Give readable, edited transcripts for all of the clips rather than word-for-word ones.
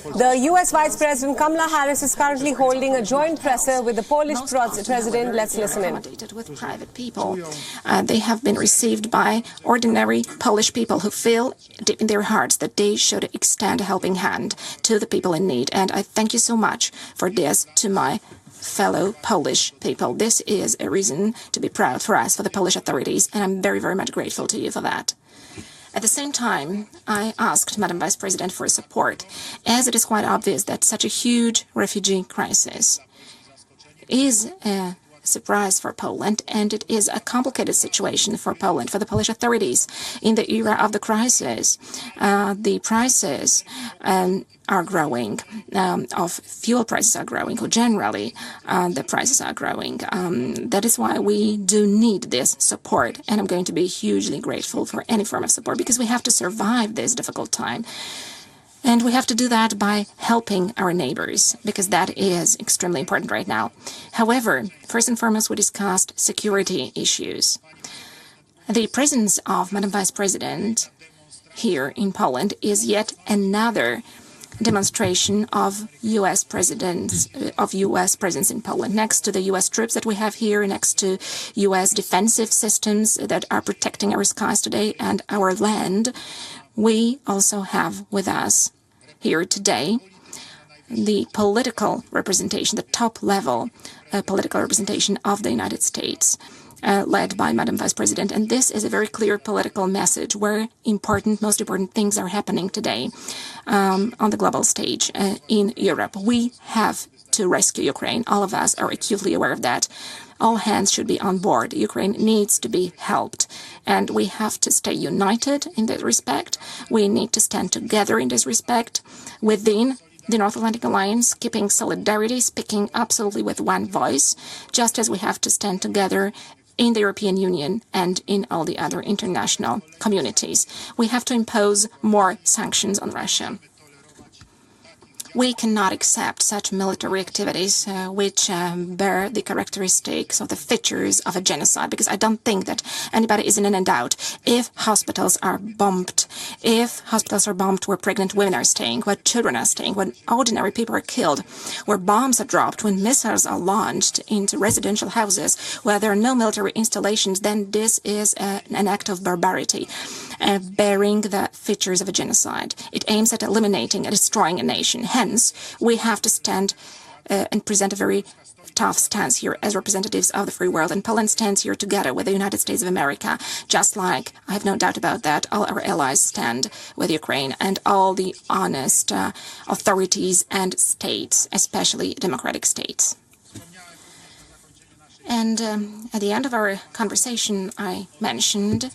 The U.S. Vice President Kamala Harris is currently holding a joint presser with the Polish President. Let's listen in. With private people. They have been received by ordinary Polish people who feel deep in their hearts that they should extend a helping hand to the people in need. And I thank you so much for this to my fellow Polish people. This is a reason to be proud for us, for the Polish authorities, and I'm very, very much grateful to you for that. At the same time, I asked Madam Vice President for support, as it is quite obvious that such a huge refugee crisis is a surprise for Poland, and it is a complicated situation for Poland, for the Polish authorities. In the era of the crisis, the prices are growing, of fuel prices are growing, or generally the prices are growing. That is why we do need this support, and I'm going to be hugely grateful for any form of support, because we have to survive this difficult time. And we have to do that by helping our neighbors, because that is extremely important right now. However, first and foremost, we discussed security issues. The presence of Madam Vice President here in Poland is yet another demonstration of U.S. presence in Poland. Next to the U.S. troops that we have here, next to U.S. defensive systems that are protecting our skies today and our land, we also have with us here today the political representation, the top-level political representation of the United States, led by Madam Vice President. And this is a very clear political message where most important things are happening today on the global stage in Europe. We have to rescue Ukraine. All of us are acutely aware of that. All hands should be on board. Ukraine needs to be helped, and we have to stay united in that respect. We need to stand together in this respect within the North Atlantic Alliance, keeping solidarity, speaking absolutely with one voice, just as we have to stand together in the European Union and in all the other international communities. We have to impose more sanctions on Russia. We cannot accept such military activities which bear the characteristics of the features of a genocide, because I don't think that anybody is in any doubt. If hospitals are bombed where pregnant women are staying, where children are staying, when ordinary people are killed, where bombs are dropped, when missiles are launched into residential houses, where there are no military installations, then this is an act of barbarity, bearing the features of a genocide. It aims at eliminating and destroying a nation. Hence, we have to stand and present a very tough stance here as representatives of the free world. And Poland stands here together with the United States of America, just like, I have no doubt about that, all our allies stand with Ukraine and all the honest authorities and states, especially democratic states. And at the end of our conversation, I mentioned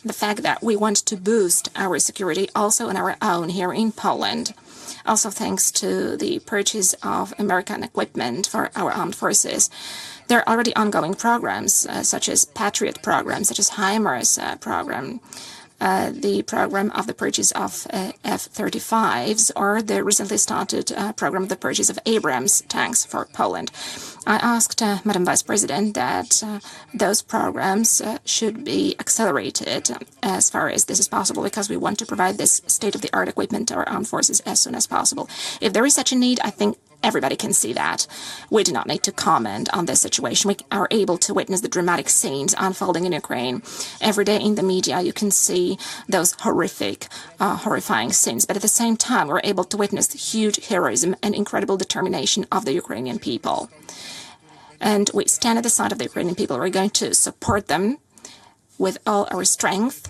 the fact that we want to boost our security also on our own here in Poland. Also thanks to the purchase of American equipment for our armed forces. There are already ongoing programs, such as Patriot program, such as HIMARS program, the program of the purchase of F-35s, or the recently started program of the purchase of Abrams tanks for Poland. I asked Madam Vice President that those programs should be accelerated as far as this is possible, because we want to provide this state-of-the-art equipment to our armed forces as soon as possible. If there is such a need, I think everybody can see that. We do not need to comment on this situation. We are able to witness the dramatic scenes unfolding in Ukraine. Every day in the media, you can see those horrifying scenes. But at the same time, we're able to witness the huge heroism and incredible determination of the Ukrainian people. And we stand at the side of the Ukrainian people. We're going to support them with all our strength,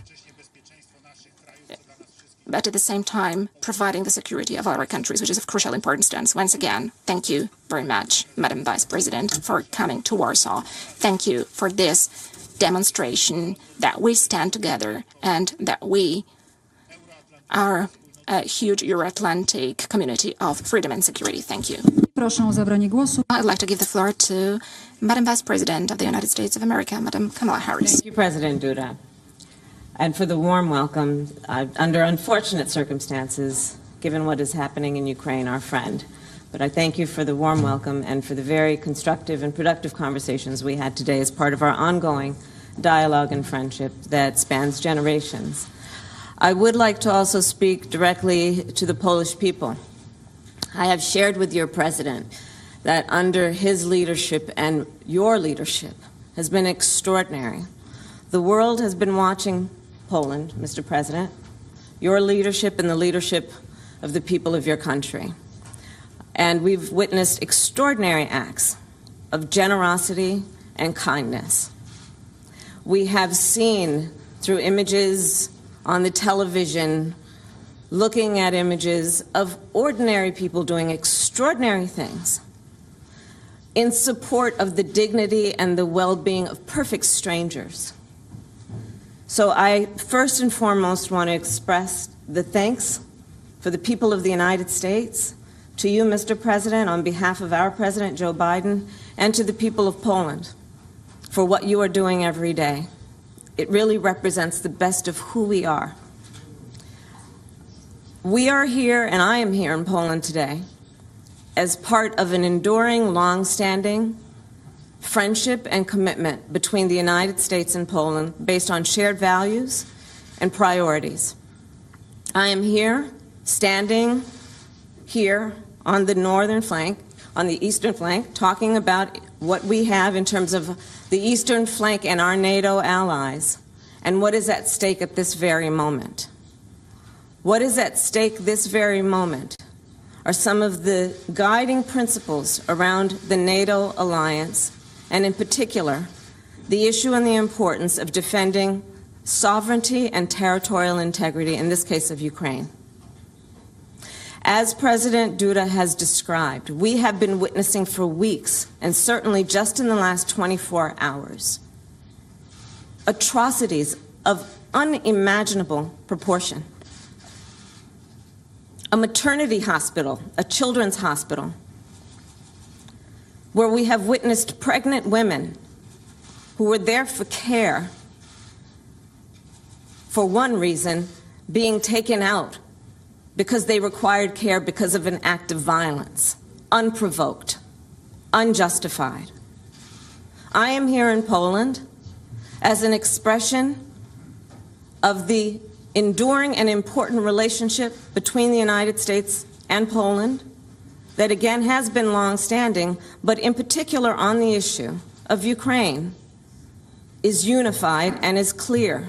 but at the same time providing the security of our countries, which is of crucial importance. Once again, thank you very much, Madam Vice President, for coming to Warsaw. Thank you for this demonstration that we stand together and that we are a huge Euro-Atlantic community of freedom and security. Thank you. I'd like to give the floor to Madam Vice President of the United States of America, Madam Kamala Harris. Thank you, President Duda, and for the warm welcome under unfortunate circumstances, given what is happening in Ukraine, our friend. But I thank you for the warm welcome and for the very constructive and productive conversations we had today as part of our ongoing dialogue and friendship that spans generations. I would like to also speak directly to the Polish people I have shared with your President that under his leadership and your leadership has been extraordinary. The world has been watching Poland, Mr. President, your leadership and the leadership of the people of your country. And we've witnessed extraordinary acts of generosity and kindness. We have seen through images on the television, looking at images of ordinary people doing extraordinary things in support of the dignity and the well-being of perfect strangers. So I first and foremost want to express the thanks for the people of the United States, to you, Mr. President, on behalf of our President, Joe Biden, and to the people of Poland for what you are doing every day. It really represents the best of who we are. We are here, and I am here in Poland today, as part of an enduring, long-standing friendship and commitment between the United States and Poland based on shared values and priorities. I am here, standing here on the northern flank, on the eastern flank, talking about what we have in terms of the eastern flank and our NATO allies, and what is at stake at this very moment. What is at stake this very moment are some of the guiding principles around the NATO alliance, and in particular, the issue and the importance of defending sovereignty and territorial integrity, in this case of Ukraine. As President Duda has described, we have been witnessing for weeks, and certainly just in the last 24 hours, atrocities of unimaginable proportion. A maternity hospital, a children's hospital, where we have witnessed pregnant women who were there for care, for one reason, being taken out because they required care because of an act of violence, unprovoked, unjustified. I am here in Poland as an expression of the enduring and important relationship between the United States and Poland that again has been long-standing, but in particular on the issue of Ukraine is unified and is clear.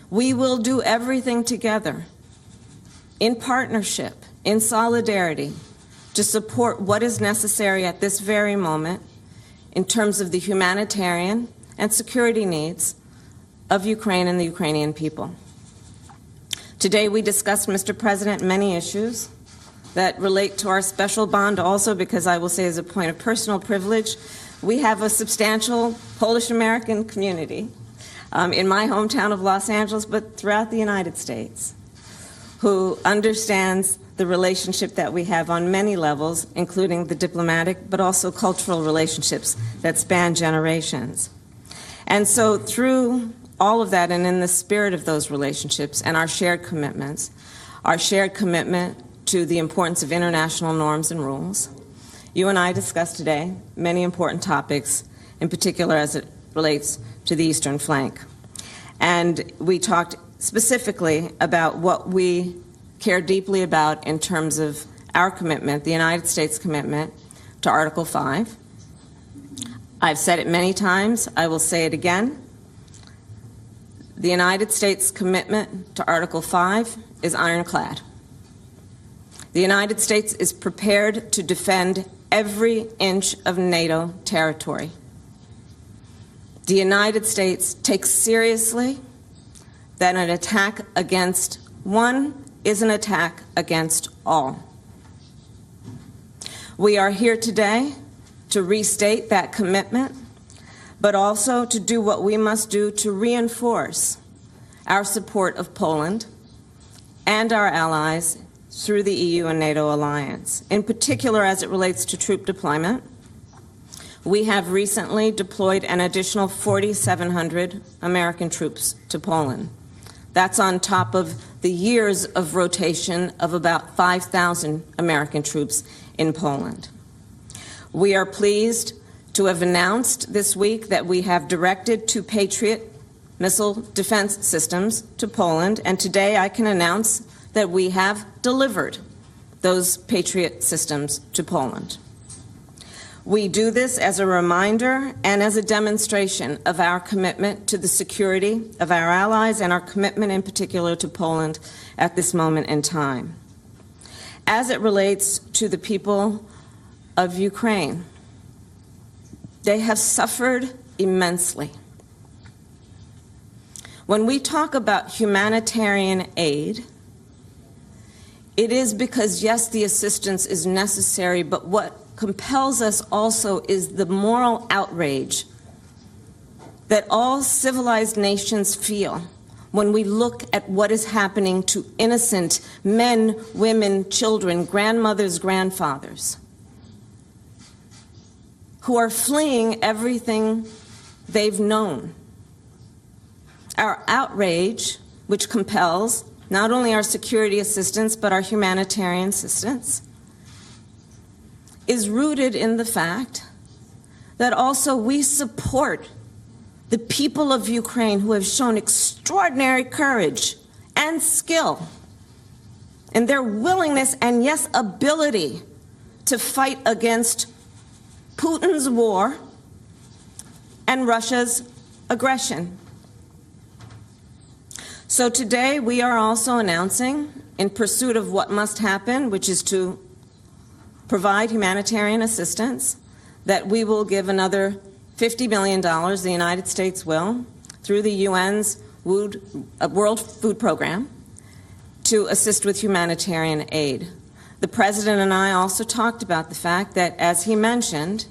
We will do everything together in partnership, in solidarity, to support what is necessary at this very moment in terms of the humanitarian and security needs of Ukraine and the Ukrainian people. Today we discussed, Mr. President, many issues that relate to our special bond also, because I will say as a point of personal privilege, we have a substantial Polish-American community in my hometown of Los Angeles, but throughout the United States, who understands the relationship that we have on many levels, including the diplomatic, but also cultural relationships that span generations. And so through all of that, and in the spirit of those relationships and our shared commitments, our shared commitment to the importance of international norms and rules, you and I discussed today many important topics, in particular as it relates to the eastern flank. And we talked specifically about what we care deeply about in terms of our commitment, the United States commitment to Article 5. I've said it many times, I will say it again. The United States commitment to Article 5 is ironclad. The United States is prepared to defend every inch of NATO territory. The United States takes seriously that an attack against one is an attack against all. We are here today to restate that commitment, but also to do what we must do to reinforce our support of Poland and our allies through the EU and NATO alliance. In particular, as it relates to troop deployment, we have recently deployed an additional 4,700 American troops to Poland. That's on top of the years of rotation of about 5,000 American troops in Poland. We are pleased to have announced this week that we have directed 2 Patriot missile defense systems to Poland, and today I can announce that we have delivered those Patriot systems to Poland. We do this as a reminder and as a demonstration of our commitment to the security of our allies and our commitment in particular to Poland at this moment in time. As it relates to the people of Ukraine, they have suffered immensely. When we talk about humanitarian aid, it is because, yes, the assistance is necessary, but what compels us also is the moral outrage that all civilized nations feel when we look at what is happening to innocent men, women, children, grandmothers, grandfathers, who are fleeing everything they've known. Our outrage, which compels not only our security assistance, but our humanitarian assistance, is rooted in the fact that also we support the people of Ukraine who have shown extraordinary courage and skill in their willingness and, yes, ability to fight against Putin's war and Russia's aggression. So today we are also announcing, in pursuit of what must happen, which is to provide humanitarian assistance, that we will give another $50 million, the United States will, through the UN's World Food Program, to assist with humanitarian aid. The President and I also talked about the fact that, as he mentioned,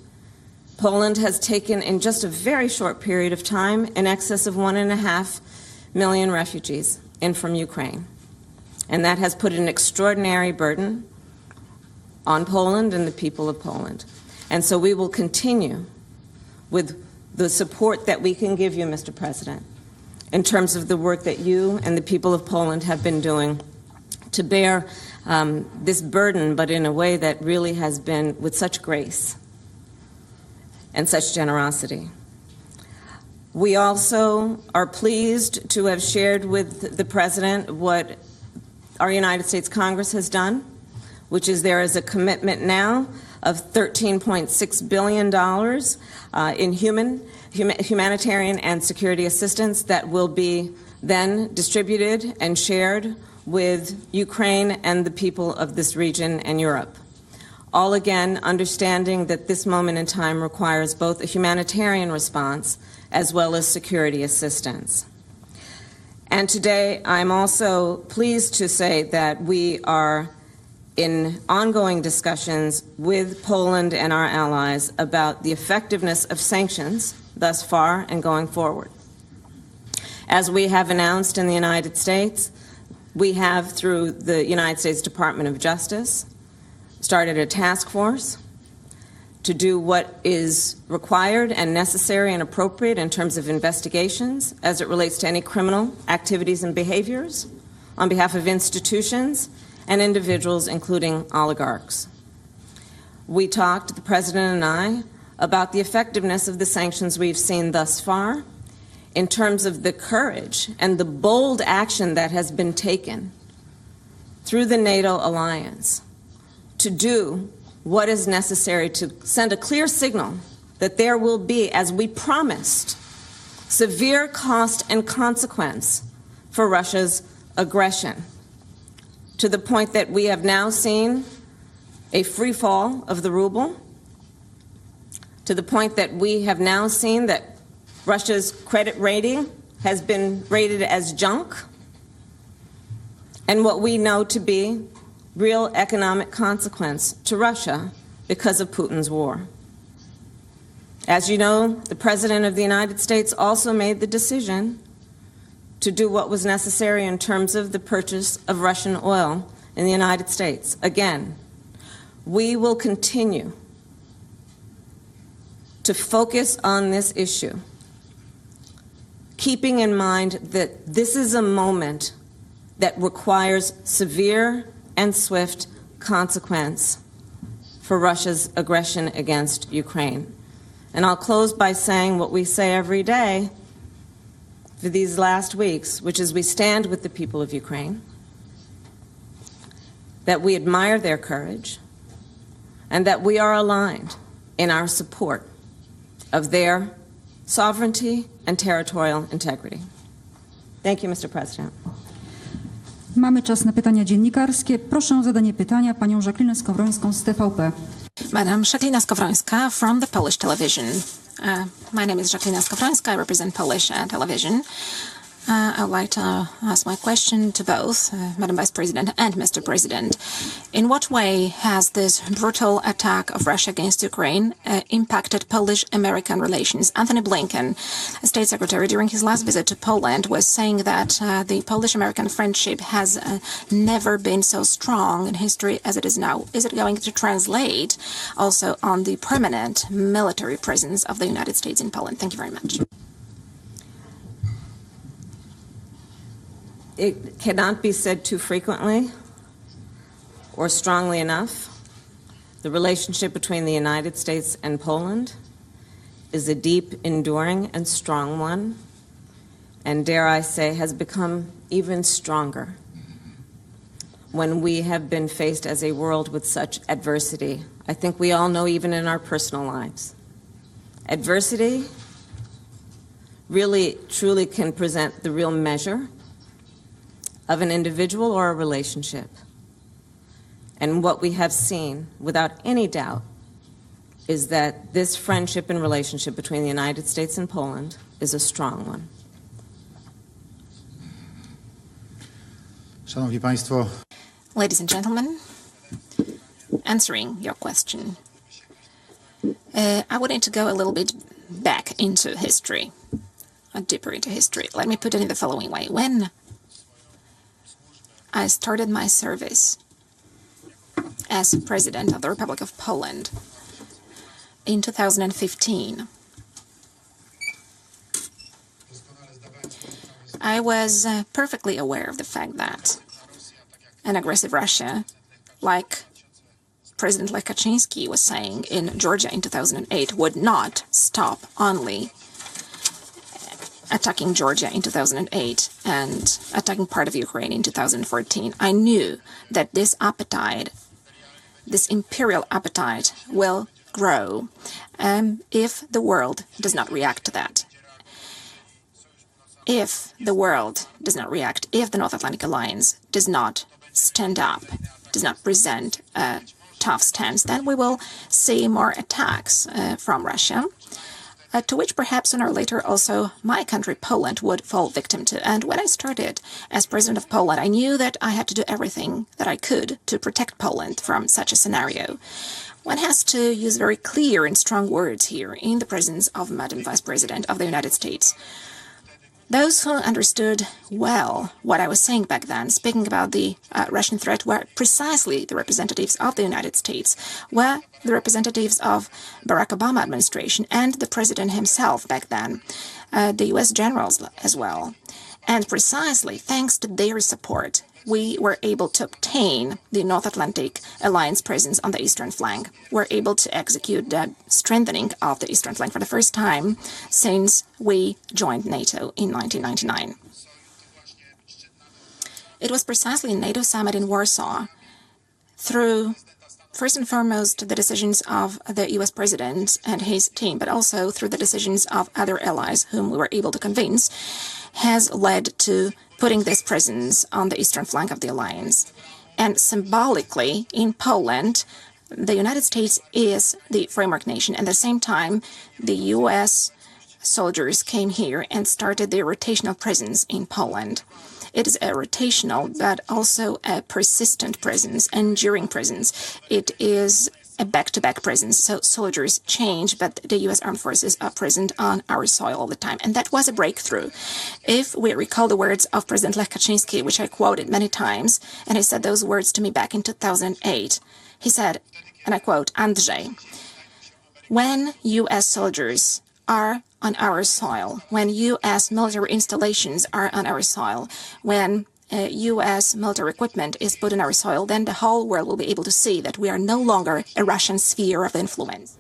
Poland has taken in just a very short period of time in excess of 1.5 million refugees in from Ukraine. And that has put an extraordinary burden on Poland and the people of Poland. And so we will continue with the support that we can give you, Mr. President, in terms of the work that you and the people of Poland have been doing to bear this burden, but in a way that really has been with such grace and such generosity. We also are pleased to have shared with the President what our United States Congress has done, which is there is a commitment now of $13.6 billion in humanitarian and security assistance that will be then distributed and shared with Ukraine and the people of this region and Europe. All again understanding that this moment in time requires both a humanitarian response as well as security assistance. And today I'm also pleased to say that we are in ongoing discussions with Poland and our allies about the effectiveness of sanctions thus far and going forward. As we have announced in the United States, we have, through the United States Department of Justice, started a task force to do what is required and necessary and appropriate in terms of investigations as it relates to any criminal activities and behaviors on behalf of institutions and individuals, including oligarchs. We talked, the President and I, about the effectiveness of the sanctions we've seen thus far in terms of the courage and the bold action that has been taken through the NATO alliance to do what is necessary to send a clear signal that there will be, as we promised, severe cost and consequence for Russia's aggression, to the point that we have now seen a free fall of the ruble, to the point that we have now seen that Russia's credit rating has been rated as junk, and what we know to be real economic consequence to Russia because of Putin's war. As you know, the President of the United States also made the decision to do what was necessary in terms of the purchase of Russian oil in the United States. Again, we will continue to focus on this issue, keeping in mind that this is a moment that requires severe and swift consequence for Russia's aggression against Ukraine. And I'll close by saying what we say every day for these last weeks, which is we stand with the people of Ukraine. that we admire their courage, and that we are aligned in our support of their sovereignty and territorial integrity. Thank you, Mr. President. Mamy czas na pytania dziennikarskie. Proszę o zadanie pytania panią Jacqueline Skowrońską z TVP. Madam Jacqueline Skowrońska from the Polish television. My name is Jacqueline Skowrońska. I represent Polish television. I would like to ask my question to both Madam Vice President and Mr. President. In what way has this brutal attack of Russia against Ukraine impacted Polish-American relations? Anthony Blinken, State Secretary, during his last visit to Poland, was saying that the Polish-American friendship has never been so strong in history as it is now. Is it going to translate also on the permanent military presence of the United States in Poland? Thank you very much. It cannot be said too frequently or strongly enough. The relationship between the United States and Poland is a deep, enduring, and strong one, and dare I say, has become even stronger when we have been faced as a world with such adversity. I think we all know, even in our personal lives, adversity really, truly can present the real measure of an individual or a relationship. And what we have seen, without any doubt, is that this friendship and relationship between the United States and Poland is a strong one. Szanowni Państwo. Ladies and gentlemen, answering your question, I would need to go a little bit back into history, deeper into history. Let me put it in the following way. When I started my service as President of the Republic of Poland in 2015, I was perfectly aware of the fact that an aggressive Russia, like President Lech Kaczynski was saying in Georgia in 2008, would not stop only attacking Georgia in 2008 and attacking part of Ukraine in 2014. I knew that this appetite, this imperial appetite, will grow if the world does not react to that. If the world does not react, if the North Atlantic Alliance does not stand up, does not present a tough stance, then we will see more attacks from Russia, to which perhaps sooner or later also my country, Poland, would fall victim to. And when I started as President of Poland, I knew that I had to do everything that I could to protect Poland from such a scenario. One has to use very clear and strong words here in the presence of Madam Vice President of the United States. Those who understood well what I was saying back then, speaking about the Russian threat, were precisely the representatives of the United States, were the representatives of Barack Obama administration and the president himself back then, the U.S. generals as well. And precisely thanks to their support, we were able to obtain the North Atlantic Alliance presence on the eastern flank. We're able to execute the strengthening of the eastern flank for the first time since we joined NATO in 1999. It was precisely a NATO summit in Warsaw, through first and foremost the decisions of the U.S. president and his team, but also through the decisions of other allies whom we were able to convince, has led to putting this presence on the eastern flank of the alliance. And symbolically, in Poland, the United States is the framework nation. At the same time, the U.S. soldiers came here and started their rotational presence in Poland. It is a rotational, but also a persistent presence, enduring presence. It is a back-to-back presence, so soldiers change, but the U.S. Armed Forces are present on our soil all the time. And that was a breakthrough. If we recall the words of President Lech Kaczynski, which I quoted many times, and he said those words to me back in 2008, he said, and I quote, "Andrzej, when U.S. soldiers are on our soil, when U.S. military installations are on our soil, when U.S. military equipment is put in our soil, then the whole world will be able to see that we are no longer a Russian sphere of influence."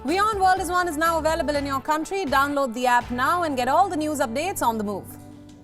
WION World is now available in your country. Download the app now and get all the news updates on the move.